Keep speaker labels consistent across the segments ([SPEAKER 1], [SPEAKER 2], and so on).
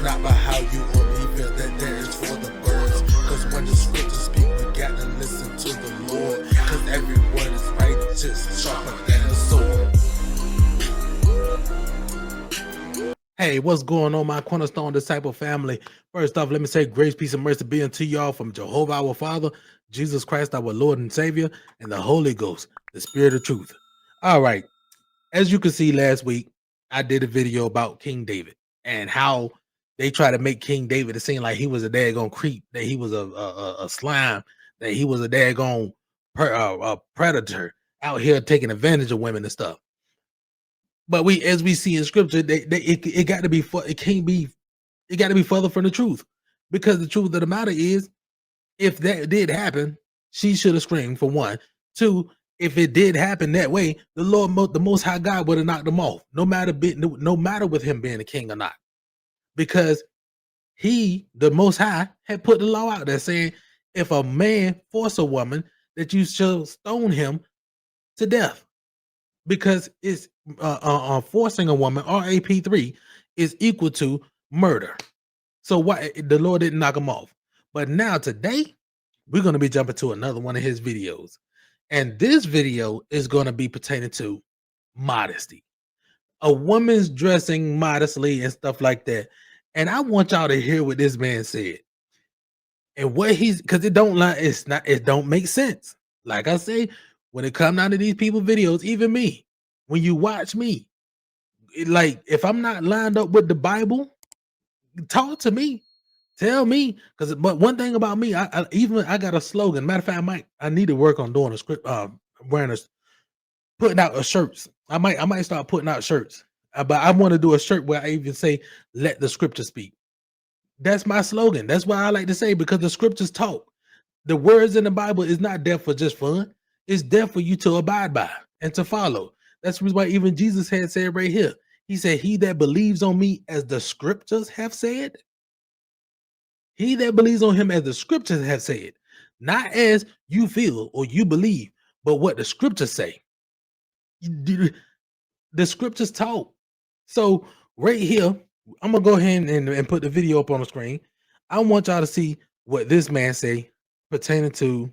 [SPEAKER 1] not by how you or me feel, that there is for the birds. Cause when the scriptures speak, we got to listen to the Lord. Cause every word is righteous, sharper than a sword. Hey, what's going on, my Cornerstone Disciple family? First off, let me say grace, peace, and mercy be unto y'all from Jehovah our Father, Jesus Christ our Lord and Savior, and the Holy Ghost, the Spirit of Truth. All right, as you can see, last week I did a video about King David and how they try to make King David it seem like he was a daggone creep, that he was a slime, that he was a daggone predator out here taking advantage of women and stuff. But as we see in scripture, it got to be, it got to be further from the truth, because the truth of the matter is, if that did happen, she should have screamed, for one. Two, if it did happen that way, the Lord, the Most High God, would have knocked him off, no matter with him being a king or not, because he, the Most High, had put the law out there saying, if a man force a woman, that you shall stone him to death, because it's forcing a woman, RAP3, is equal to murder. So why the Lord didn't knock him off? But now today, we're going to be jumping to another one of his videos. And this video is going to be pertaining to modesty. A woman's dressing modestly and stuff like that. And I want y'all to hear what this man said. And what he's, because it don't make sense. Like I say, when it comes down to these people videos, even me, when you watch me, like if I'm not lined up with the Bible, talk to me, tell me. But one thing about me, I got a slogan. Matter of fact, I need to work on doing a script, putting out shirts. I might start putting out shirts, but I want to do a shirt where I even say, "Let the scripture speak." That's my slogan. That's why I like to say, because the scriptures talk. The words in the Bible is not there for just fun. It's there for you to abide by and to follow. That's the reason why even Jesus had said right here. He said, "He that believes on me, as the scriptures have said." He that believes on him, as the scriptures have said, not as you feel or you believe, but what the scriptures say. The scriptures talk. So right here, I'm gonna go ahead and put the video up on the screen. I want y'all to see what this man say pertaining to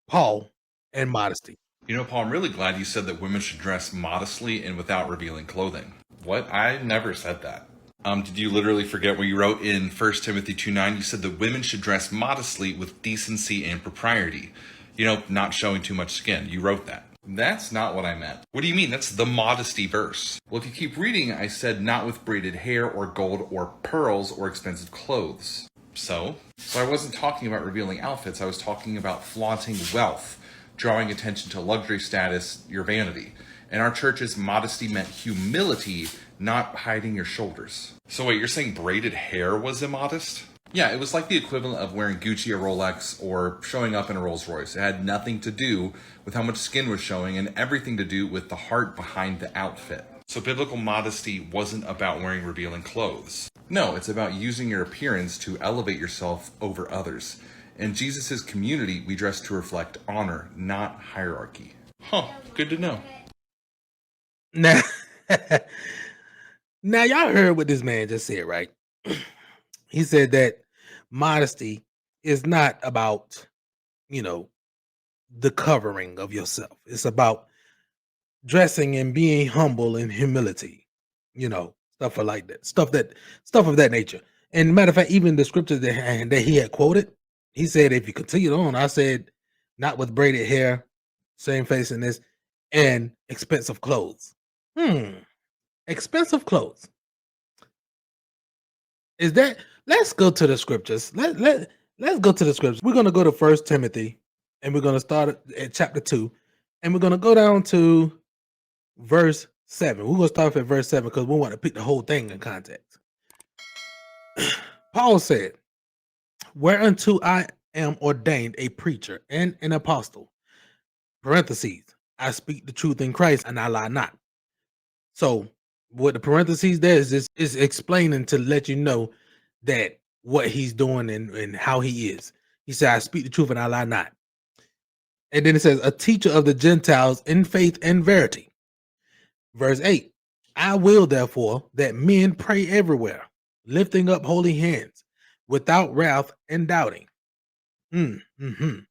[SPEAKER 1] Paul and modesty.
[SPEAKER 2] You know, Paul, I'm really glad you said that women should dress modestly and without revealing clothing. What? I never said that. Did you literally forget what you wrote in 1 Timothy 2:9? You said that women should dress modestly with decency and propriety. You know, not showing too much skin. You wrote that. That's not what I meant. What do you mean? That's the modesty verse. Well, if you keep reading, I said not with braided hair or gold or pearls or expensive clothes. So I wasn't talking about revealing outfits. I was talking about flaunting wealth, drawing attention to luxury status, your vanity. In our churches, modesty meant humility, not hiding your shoulders. So wait, you're saying braided hair was immodest? Yeah, it was like the equivalent of wearing Gucci or Rolex or showing up in a Rolls Royce. It had nothing to do with how much skin was showing and everything to do with the heart behind the outfit. So biblical modesty wasn't about wearing revealing clothes. No, it's about using your appearance to elevate yourself over others. In Jesus' community, we dress to reflect honor, not hierarchy. Huh, good to know.
[SPEAKER 1] Now, now y'all heard what this man just said, right? He said that modesty is not about, the covering of yourself. It's about dressing and being humble and humility, stuff like that, stuff of that nature. And matter of fact, even the scriptures that he had quoted, he said, if you continue on, I said, not with braided hair, same face in this, and expensive clothes. Expensive clothes. Is that? Let's go to the scriptures. Let's go to the scriptures. We're going to go to 1 Timothy, and we're going to start at chapter 2, and we're going to go down to verse 7. We're going to start off at verse 7 because we want to pick the whole thing in context. Paul said, "Whereunto I am ordained a preacher and an apostle," parentheses, "I speak the truth in Christ and I lie not." So what the parentheses there is explaining to let you know that what he's doing and how he is. He said, "I speak the truth and I lie not." And then it says, "A teacher of the Gentiles in faith and verity." Verse 8, "I will therefore that men pray everywhere, lifting up holy hands, without wrath and doubting. Mhm.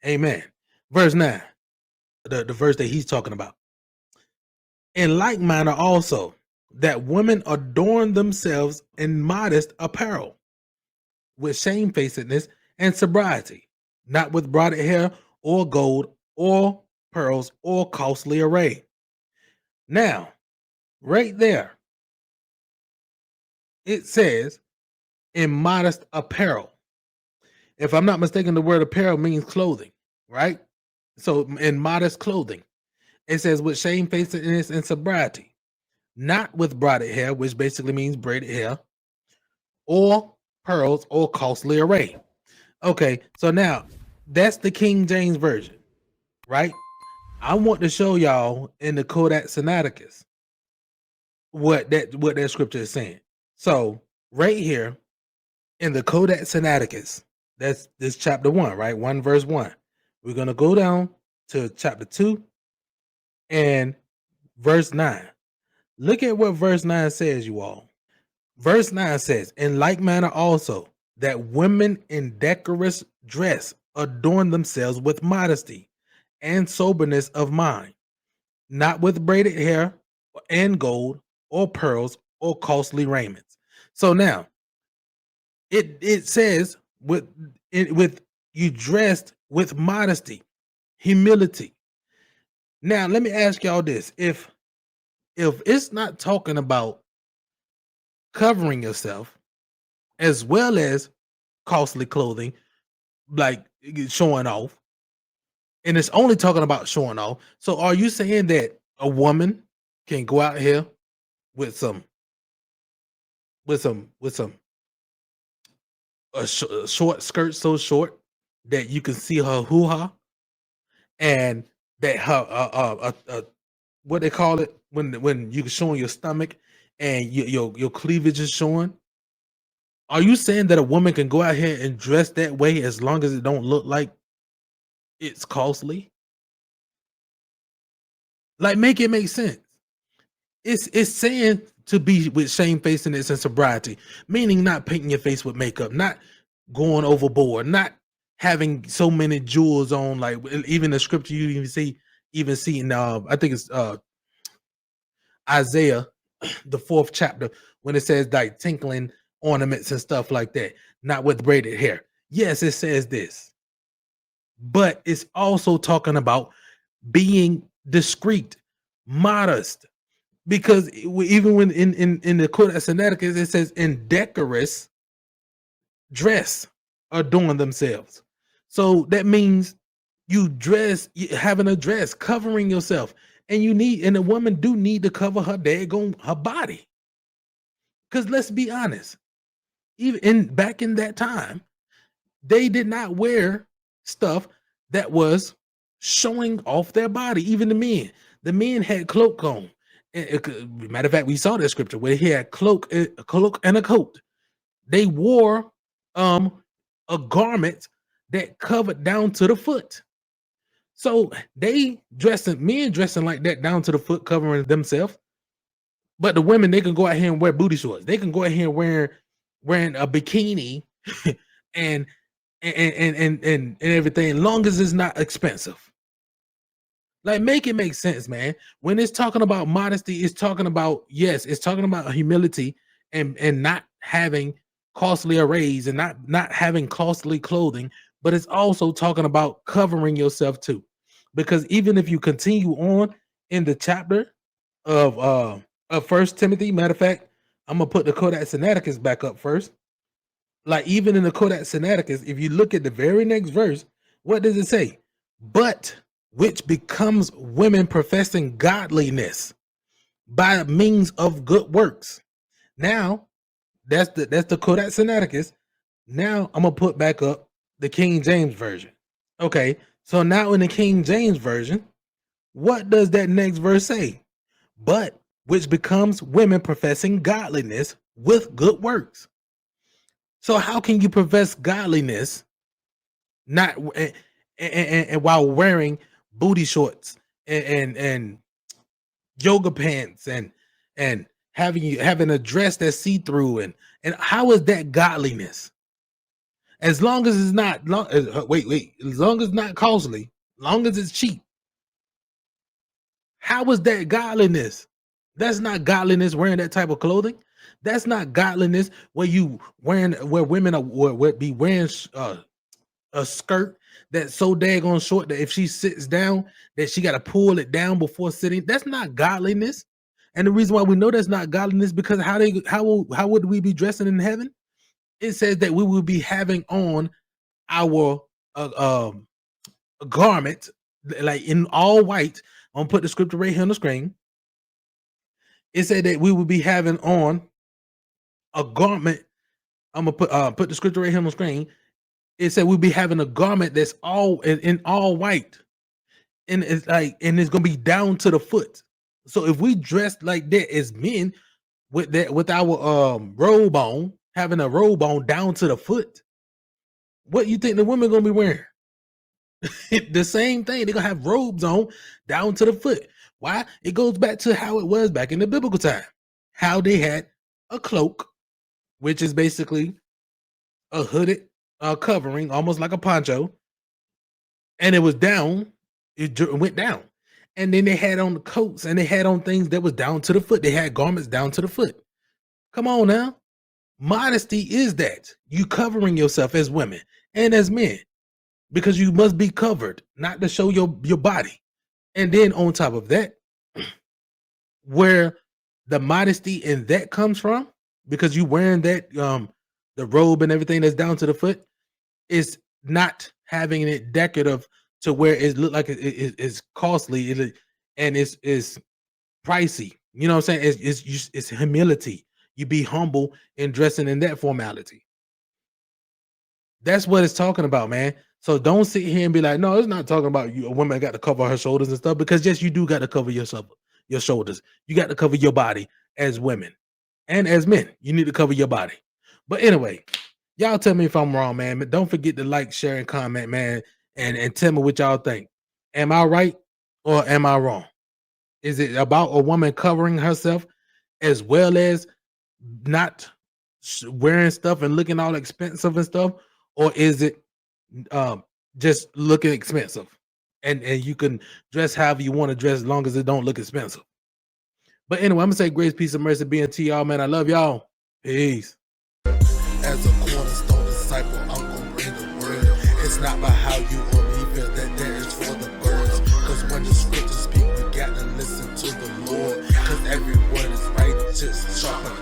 [SPEAKER 1] Amen. Verse 9, the verse that he's talking about. In like manner also, that women adorn themselves in modest apparel, with shamefacedness and sobriety, not with braided hair or gold or pearls or costly array. Now, right there, it says in modest apparel. If I'm not mistaken, the word apparel means clothing, right? So in modest clothing, it says with shamefacedness and sobriety, not with braided hair, which basically means braided hair, or pearls or costly array. Okay, so now that's the King James Version, right? I want to show y'all in the Codex Sinaiticus what that scripture is saying. So right here in the Codex Sinaiticus, that's this chapter 1, right? 1 verse 1. We're gonna go down to chapter 2 and verse 9. Look at what verse 9 says, you all. Verse 9 says, in like manner also, that women in decorous dress adorn themselves with modesty and soberness of mind, not with braided hair and gold or pearls or costly raiments. So now it says with you dressed with modesty, humility. Now let me ask y'all this: if it's not talking about covering yourself as well as costly clothing, like showing off, and it's only talking about showing off, so are you saying that a woman can go out here with some a short skirt so short that you can see her hoo-ha, and that her what they call it when you're showing your stomach and your cleavage is showing? Are you saying that a woman can go out here and dress that way as long as it don't look like it's costly? Like, make it make sense. It's saying to be with shamefacedness and sobriety, meaning not painting your face with makeup, not going overboard, not having so many jewels on. Like even the scripture you even see in I think it's Isaiah, the 4th chapter, when it says like tinkling ornaments and stuff like that, not with braided hair. Yes, it says this, but it's also talking about being discreet, modest, because even when in the Codex Sinaiticus it says in decorous dress adorn themselves. So that means having a dress, covering yourself, and a woman do need to cover her her body. Because let's be honest, even back in that time, they did not wear stuff that was showing off their body. Even the men had cloak on. Matter of fact, we saw that scripture where he had a cloak and a coat. They wore a garment that covered down to the foot. So men dressing like that down to the foot, covering themselves. But the women, they can go out here and wear booty shorts. They can go out here wearing a bikini and and everything, long as it's not expensive. Like, make it make sense, man. When it's talking about modesty, it's talking about, yes, it's talking about humility and not having costly arrays and not having costly clothing, but it's also talking about covering yourself too. Because even if you continue on in the chapter of First Timothy, matter of fact, I'm gonna put the Codex Sinaiticus back up first. Like, even in the Codex Sinaiticus, if you look at the very next verse, what does it say? But which becomes women professing godliness by means of good works. Now, that's the Codex Sinaiticus. Now I'm gonna put back up the King James Version. Okay, so now in the King James Version, what does that next verse say? But which becomes women professing godliness with good works. So how can you profess godliness not and while wearing booty shorts and yoga pants and having a dress that's see-through, and how is that godliness? As long as it's not as long as it's not costly, long as it's cheap. How is that godliness? That's not godliness wearing that type of clothing. That's not godliness where women would be wearing a skirt that's so daggone short that if she sits down, that she got to pull it down before sitting. That's not godliness. And the reason why we know that's not godliness because how would we be dressing in heaven? It says that we will be having on our garment like in all white. I'm gonna put the scripture right here on the screen. It said that we will be having on a garment. I'm gonna put the scripture right here on the screen. It said we'll be having a garment that's all in all white, and it's gonna be down to the foot. So if we dress like that as men with our robe on, having a robe on down to the foot, what you think the women gonna be wearing? The same thing. They're gonna have robes on down to the foot. Why? It goes back to how it was back in the biblical time. How they had a cloak, which is basically a hooded covering, almost like a poncho, and it was down. It went down, and then they had on the coats, and they had on things that was down to the foot. They had garments down to the foot. Come on now, modesty is that you covering yourself as women and as men, because you must be covered, not to show your body. And then on top of that, where the modesty in that comes from, because you wearing that the robe and everything that's down to the foot, is not having it decorative to where it look like it's costly and it's pricey. You know what I'm saying? It's humility. You be humble in dressing in that formality. That's what it's talking about, man. So don't sit here and be like, no, it's not talking about you. A woman got to cover her shoulders and stuff, because yes, you do got to cover yourself, your shoulders. You got to cover your body as women and as men. You need to cover your body. But anyway, y'all tell me if I'm wrong, man. But don't forget to like, share, and comment, man, and tell me what y'all think. Am I right or am I wrong? Is it about a woman covering herself as well as not wearing stuff and looking all expensive and stuff, or is it just looking expensive and you can dress however you want to dress as long as it don't look expensive? But anyway, I'm gonna say grace, peace, and mercy be unto y'all, man. I love y'all. Peace.
[SPEAKER 3] As a cornerstone disciple, I'm gonna bring the word. It's not by how you or me feel that there is for the birds. Cause when the scriptures speak, we gotta listen to the Lord. Cause every word is righteous, sharper